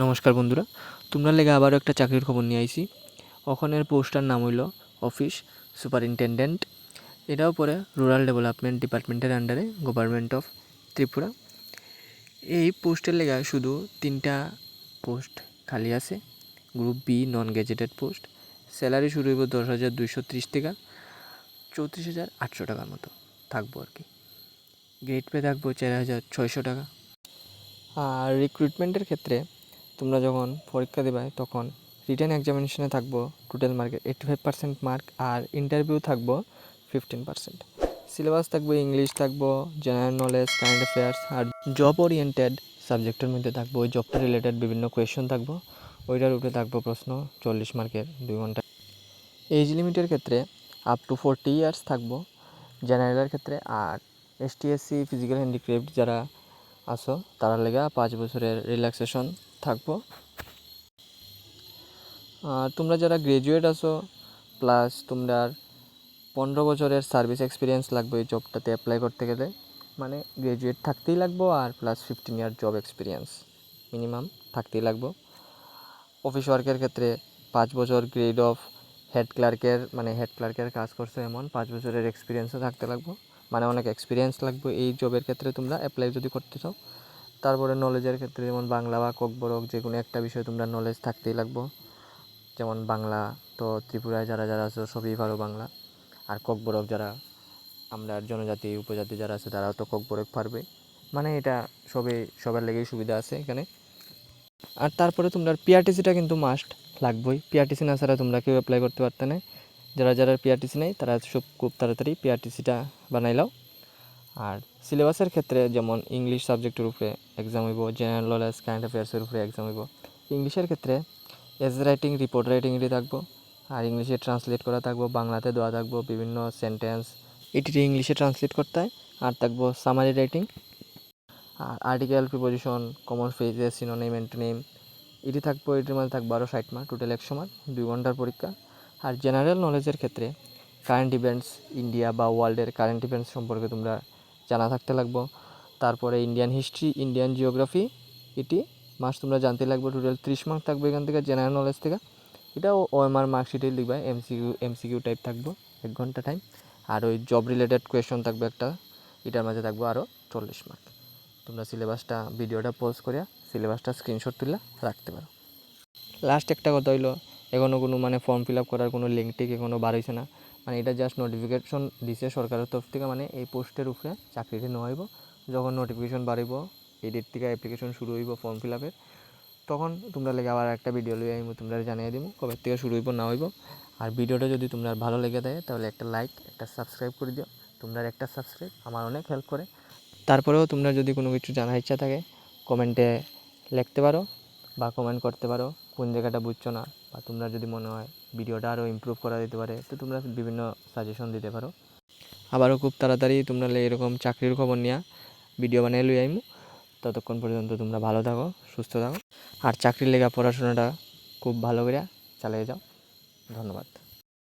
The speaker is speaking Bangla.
নমস্কার বন্ধুরা, তোমরা লেগে আবারও একটা চাকরির খবর নিয়ে আইছি। ওখানের পোস্টার নাম হইল অফিস সুপারিনটেন্ডেন্ট। এটাও পরে রুরাল ডেভেলপমেন্ট ডিপার্টমেন্টের আন্ডারে গভর্নমেন্ট অফ ত্রিপুরা। এই পোস্টের লেগা শুধু 3টা পোস্ট খালি আছে। Group B non gazetted post. Salary শুরু হইব 10,230 টাকা, 34,800 টাকার মতো থাকবো আর কি। গ্রেড পে থাকবো 4,600 টাকা। আর রিক্রুটমেন্টের ক্ষেত্রে তোমরা যখন পরীক্ষা দেবে তখন রিটেন এক্সামিনেশনে থাকবো টোটাল মার্কের 85% মার্ক, আর ইন্টারভিউ থাকবো 15%। সিলেবাস থাকবো ইংলিশ থাকবো, জেনারেল নলেজ, কারেন্ট অ্যাফেয়ার্স, আর জব ওরিয়েন্টেড সাবজেক্টের মধ্যে থাকবো ওই জবটা রিলেটেড বিভিন্ন কোয়েশ্চন থাকবো। ওইটার উপরে থাকবো প্রশ্ন 40 মার্কের 2 ঘন্টা। এজ লিমিটের ক্ষেত্রে আপ টু 40 ইয়ার্স থাকবো জেনারেলের ক্ষেত্রে। আর এসটি এসসি ফিজিক্যাল হ্যান্ডিক্রাফট যারা আসো তারা লেগা 5 বছরের রিল্যাক্সেশন থাকবো। আর তোমরা যারা গ্রাজুয়েট আসো প্লাস তোমরা 15 বছরের সার্ভিস এক্সপিরিয়েন্স লাগবে এই জবটাতে অ্যাপ্লাই করতে গেলে, মানে গ্রাজুয়েট থাকতেই লাগবো আর প্লাস 15 ইয়ার জব এক্সপিরিয়েন্স মিনিমাম থাকতেই লাগবো। অফিস ওয়ার্কের ক্ষেত্রে 5 বছর গ্রেড অফ হেড ক্লার্কের কাজ করছে এমন 5 বছরের এক্সপিরিয়েন্সও থাকতে লাগবো, মানে অনেক এক্সপিরিয়েন্স লাগবে এই জবের ক্ষেত্রে তোমরা অ্যাপ্লাই যদি করতে চাও। তারপরে নলেজের ক্ষেত্রে যেমন বাংলা বা কোকবরক যে কোনো একটা বিষয়ে তোমরা নলেজ থাকতেই লাগবো। যেমন বাংলা তো ত্রিপুরায় যারা যারা আছে সবই পারো বাংলা, আর কোকবরক যারা আমরা জনজাতি উপজাতি যারা আছে তারাও তো কোকবরক পারবে, মানে এটা সবার লেগেই সুবিধা আছে এখানে। আর তারপরে তোমরা পিআরটিসিটা কিন্তু মাস্ট লাগবেই। পিআরটিসি না ছাড়া তোমরা কেউ অ্যাপ্লাই করতে পারতে না। যারা যারা পিআরটিসি নেই তারা সব খুব তাড়াতাড়ি পিআরটিসিটা বানাইলাও। আর সিলেবাসের ক্ষেত্রে যেমন ইংলিশ সাবজেক্টের উপরে এক্সাম হইব, জেনারেল নলেজ কারেন্ট অ্যাফেয়ার্সের উপরে এক্সাম হইব। ইংলিশের ক্ষেত্রে এস রাইটিং রিপোর্ট রাইটিংটি থাকবো, আর ইংলিশে ট্রান্সলেট করা থাকবো, বাংলাতে দেওয়া থাকবো বিভিন্ন সেন্টেন্স এটি ইংলিশে ট্রান্সলেট করতে হয়। আর থাকবো সামারি রাইটিং, আর article preposition common phrases synonym antonym এটি থাকবো। এটির মধ্যে থাকবো আরও 60 মার্ক, টোটাল 100 মার্ক, 2 ঘন্টার পরীক্ষা। আর জেনারেল নলেজের ক্ষেত্রে কারেন্ট ইভেন্টস ইন্ডিয়া বা ওয়ার্ল্ডের কারেন্ট ইভেন্টস সম্পর্কে তোমরা জানা থাকতে লাগবো। তারপরে ইন্ডিয়ান হিস্ট্রি, ইন্ডিয়ান জিওগ্রাফি এটি মাস্ট তোমরা জানতে লাগবে। টোটাল 30 মার্ক থাকবে এখান থেকে জেনারেল নলেজ থেকে। এটাও ওএমআর মার্কশিটে লিখবে, এমসিকিউ টাইপ থাকবো 1 ঘন্টা টাইম। আর ওই জব রিলেটেড কোয়েশ্চন থাকবে একটা, এটার মাঝে থাকবো আরও 40 মার্ক। তোমরা সিলেবাসটা ভিডিওটা পজ করে সিলেবাসটা স্ক্রিনশট তুলে রাখতে পারো। লাস্ট একটা কথা হইলো, এখনও কোনো মানে ফর্ম ফিল আপ করার কোনো লিঙ্ক টিক এখনও বার হয়েছে না, মানে এটা জাস্ট নোটিফিকেশন দিছে সরকারের তরফ থেকে, মানে এই পোস্টের উপরে চাকরিটি নেওয়া হইব। যখন নোটিফিকেশন বাড়িব এই ডেট থেকে অ্যাপ্লিকেশন শুরু হইব ফর্ম ফিল আপের, তখন তোমরা লেগে আবার একটা ভিডিও লিয়ে আমি তোমরা জানিয়ে দিব কবে থেকে শুরু হইব না হইব। আর ভিডিওটা যদি তোমরা ভালো লেগে থাকে তাহলে একটা লাইক একটা সাবস্ক্রাইব করে দিও। তোমরা একটা সাবস্ক্রাইব আমার অনেক হেল্প করে। তারপরেও তোমরা যদি কোনো কিছু জানার ইচ্ছা থাকে কমেন্টে লিখতে পারো বা কমেন্ট করতে পারো কোন জায়গাটা বুঝছো না, বা তোমরা যদি মনে হয় ভিডিওটা আরও ইমপ্রুভ করা যেতে পারে তো তোমরা বিভিন্ন সাজেশন দিতে পারো। আবারও খুব তাড়াতাড়ি তোমরা এরকম চাকরির খবর নিয়ে ভিডিও বানিয়ে লই আইমু। ততক্ষণ পর্যন্ত তোমরা ভালো থাকো, সুস্থ থাকো, আর চাকরির লেগে পড়াশোনাটা খুব ভালো করে চালিয়ে যাও। ধন্যবাদ।